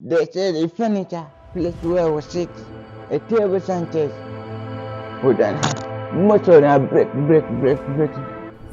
They said the furniture placed where was sit, a table and chairs. But then, most of them break.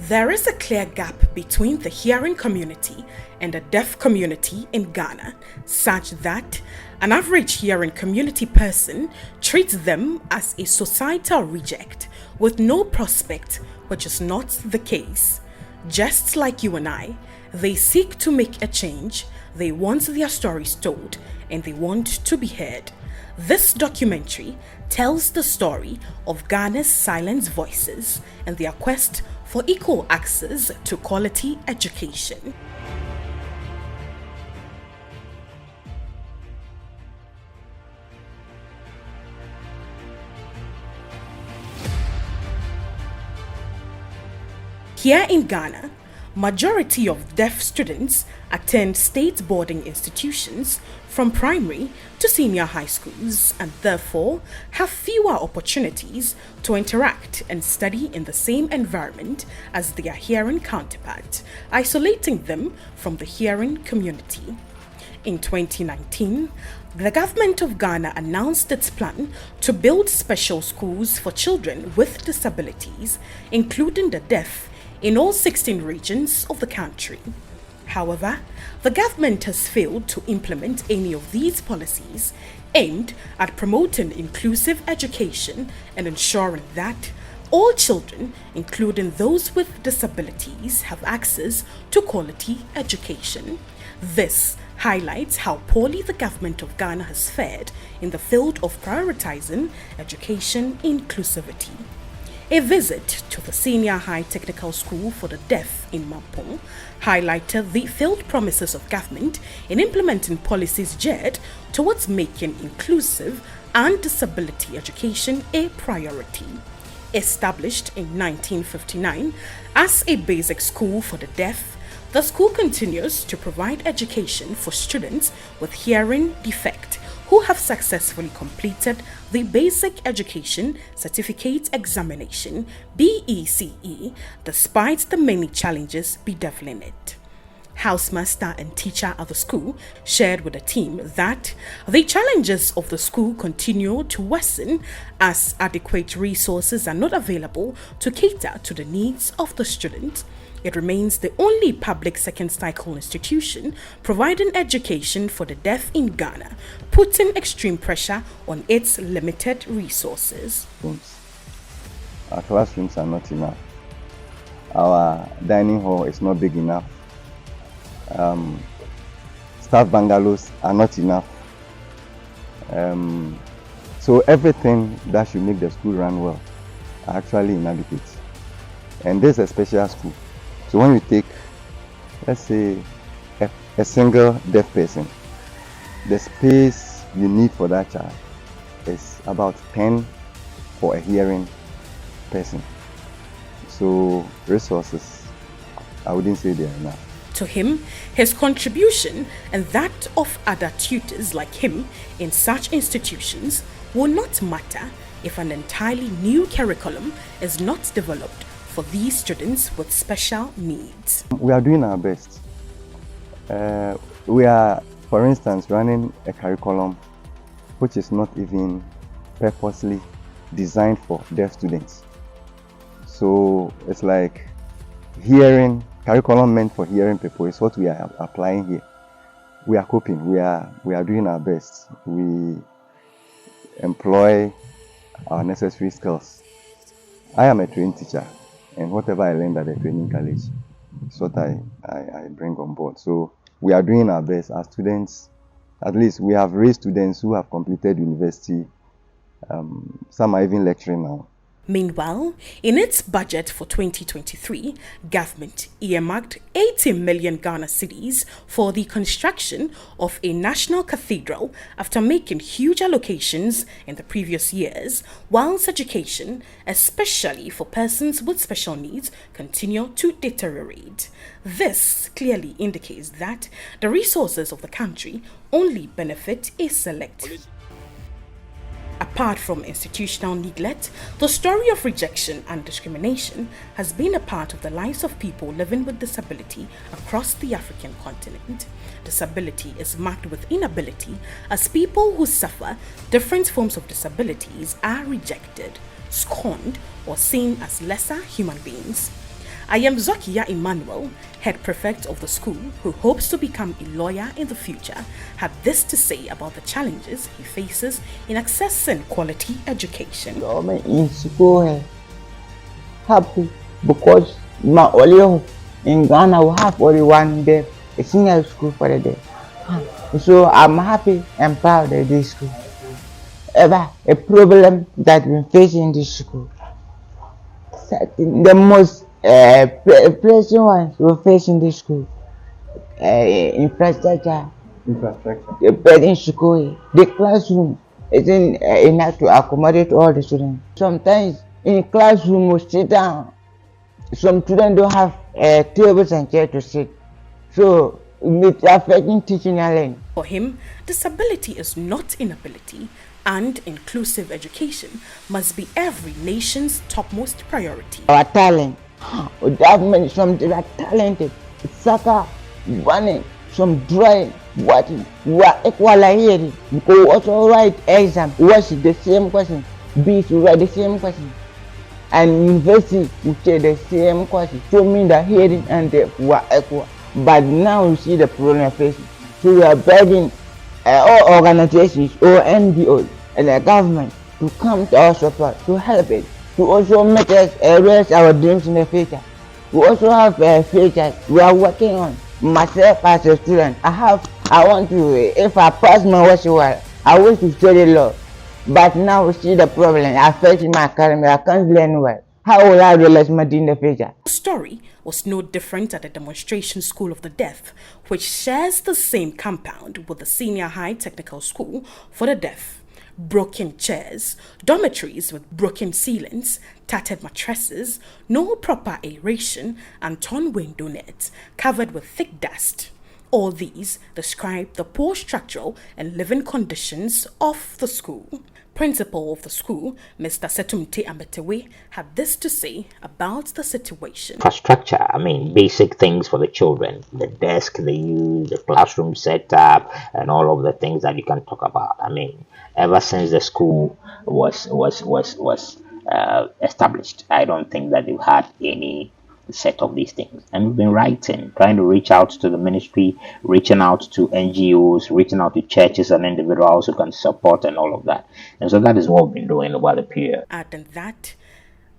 There is a clear gap between the hearing community and the deaf community in Ghana, such that an average hearing community person treats them as a societal reject with no prospect, which is not the case. Just like you and I, they seek to make a change, they want their stories told, and they want to be heard. This documentary tells the story of Ghana's silenced voices and their quest for equal access to quality education. Here in Ghana, majority of deaf students attend state boarding institutions from primary to senior high schools and therefore have fewer opportunities to interact and study in the same environment as their hearing counterparts, isolating them from the hearing community. In 2019, the government of Ghana announced its plan to build special schools for children with disabilities, including the deaf, in all 16 regions of the country. However, the government has failed to implement any of these policies aimed at promoting inclusive education and ensuring that all children, including those with disabilities, have access to quality education. This highlights how poorly the government of Ghana has fared in the field of prioritizing education inclusivity. A visit to the Senior High Technical School for the Deaf in Mampong highlighted the failed promises of government in implementing policies geared towards making inclusive and disability education a priority. Established in 1959 as a basic school for the deaf, the school continues to provide education for students with hearing defect who have successfully completed the Basic Education Certificate Examination (BECE) despite the many challenges bedeviling it. Housemaster and teacher at the school shared with the team that the challenges of the school continue to worsen as adequate resources are not available to cater to the needs of the students. It remains the only public second cycle institution providing education for the deaf in Ghana, putting extreme pressure on its limited resources. Our classrooms are not enough. Our dining hall is not big enough. Staff bungalows are not enough. So everything that should make the school run well are actually inadequate. And this is a special school. So when you take, let's say, a single deaf person, the space you need for that child is about 10 for a hearing person. So resources, I wouldn't say they are enough. To him, his contribution and that of other tutors like him in such institutions will not matter if an entirely new curriculum is not developed for these students with special needs. We are doing our best. We are, for instance, running a curriculum which is not even purposely designed for deaf students. So it's like hearing, curriculum meant for hearing people is what we are applying here. We are coping, we are doing our best. We employ our necessary skills. I am a trained teacher, and whatever I learned at the training college is what I bring on board. So we are doing our best. Our students, at least we have raised students who have completed university. Some are even lecturing now. Meanwhile, in its budget for 2023, government earmarked 80 million Ghana cedis for the construction of a national cathedral after making huge allocations in the previous years, whilst education, especially for persons with special needs, continue to deteriorate. This clearly indicates that the resources of the country only benefit a select. Apart from institutional neglect, the story of rejection and discrimination has been a part of the lives of people living with disability across the African continent. Disability is marked with inability, as people who suffer different forms of disabilities are rejected, scorned, or seen as lesser human beings. I am Zokia Emmanuel, head prefect of the school, who hopes to become a lawyer in the future, had this to say about the challenges he faces in accessing quality education. I'm in school happy because my only in Ghana we have only one day, a single school for the day. So I'm happy and proud of this school. Ever a problem that we face in this school. The most pressing ones we face in this school, infrastructure, the bed in school, the classroom isn't enough to accommodate all the students. Sometimes in classroom we sit down, some students don't have tables and chairs to sit, so it's affecting teaching and learning. For him, disability is not inability, and inclusive education must be every nation's topmost priority. Our talent, we have many, some that are talented, soccer, running, some drawing, watching, we are equal here. We can also write exam, watch the same question, B to write the same question, and university we take the same question. So mean that hearing and deaf we are equal. But now we see the problem facing. So we are begging all organizations, all NGOs, and the government to come to our support, to help it, to also make us realize our dreams in the future. We also have futures we are working on. Myself as a student, I want to, if I pass my work well, I wish to study law. But now we see the problem affecting my academy. I can't learn well. How will I realize my dream in the future? The story was no different at the Demonstration School of the Deaf, which shares the same compound with the Senior High Technical School for the Deaf. Broken chairs, dormitories with broken ceilings, tattered mattresses, no proper aeration, and torn window nets covered with thick dust. All these describe the poor structural and living conditions of the school. Principal of the school, Mr. Setumte Ametewe, had this to say about the situation. Infrastructure, basic things for the children, the desk they use, the classroom setup, and all of the things that you can talk about. Ever since the school was established, I don't think that they've had any set of these things, and we've been writing, trying to reach out to the ministry, reaching out to NGOs, reaching out to churches and individuals who can support and all of that. And so that is what we've been doing over the period. Adding that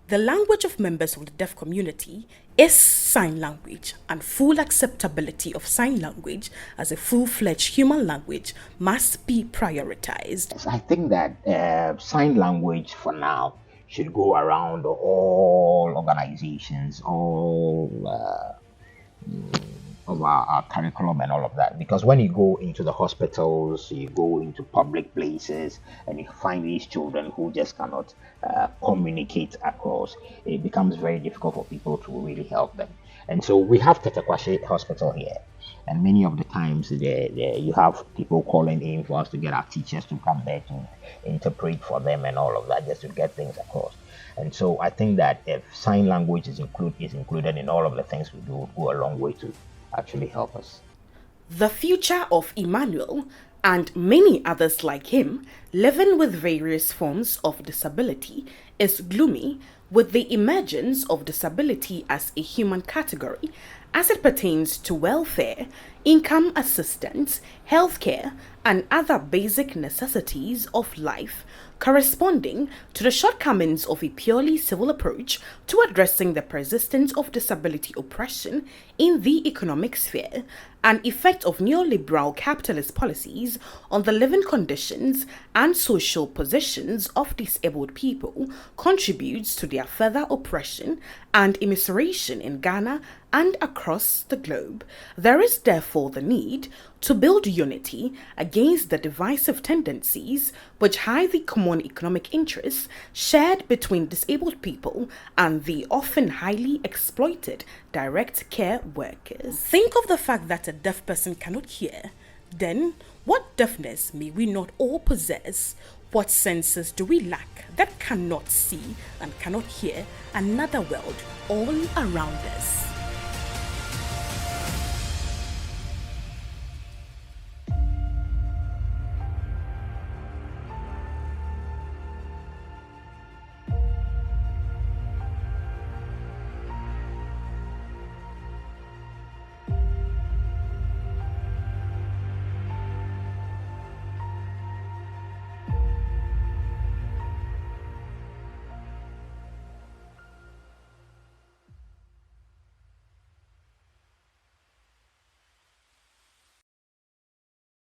the language of members of the deaf community is sign language, and full acceptability of sign language as a full-fledged human language must be prioritized. I think that sign language for now should go around all organizations, all of our curriculum and all of that. Because when you go into the hospitals, you go into public places, and you find these children who just cannot communicate across, it becomes very difficult for people to really help them. And so we have Tetequashe Hospital here, and many of the times you have people calling in for us to get our teachers to come there to interpret for them and all of that, just to get things across. And so I think that if sign language is included in all of the things we do, it will go a long way to actually help us. The future of Emmanuel and many others like him living with various forms of disability is gloomy, with the emergence of disability as a human category as it pertains to welfare, income assistance, healthcare, and other basic necessities of life, corresponding to the shortcomings of a purely civil approach to addressing the persistence of disability oppression in the economic sphere, an effect of neoliberal capitalist policies on the living conditions and social positions of disabled people contributes to their further oppression and immiseration in Ghana and across the globe. There is therefore the need to build unity against the divisive tendencies which hide the common economic interests shared between disabled people and the often highly exploited direct care workers. Think of the fact that a deaf person cannot hear. Then, what deafness may we not all possess? What senses do we lack that cannot see and cannot hear another world all around us?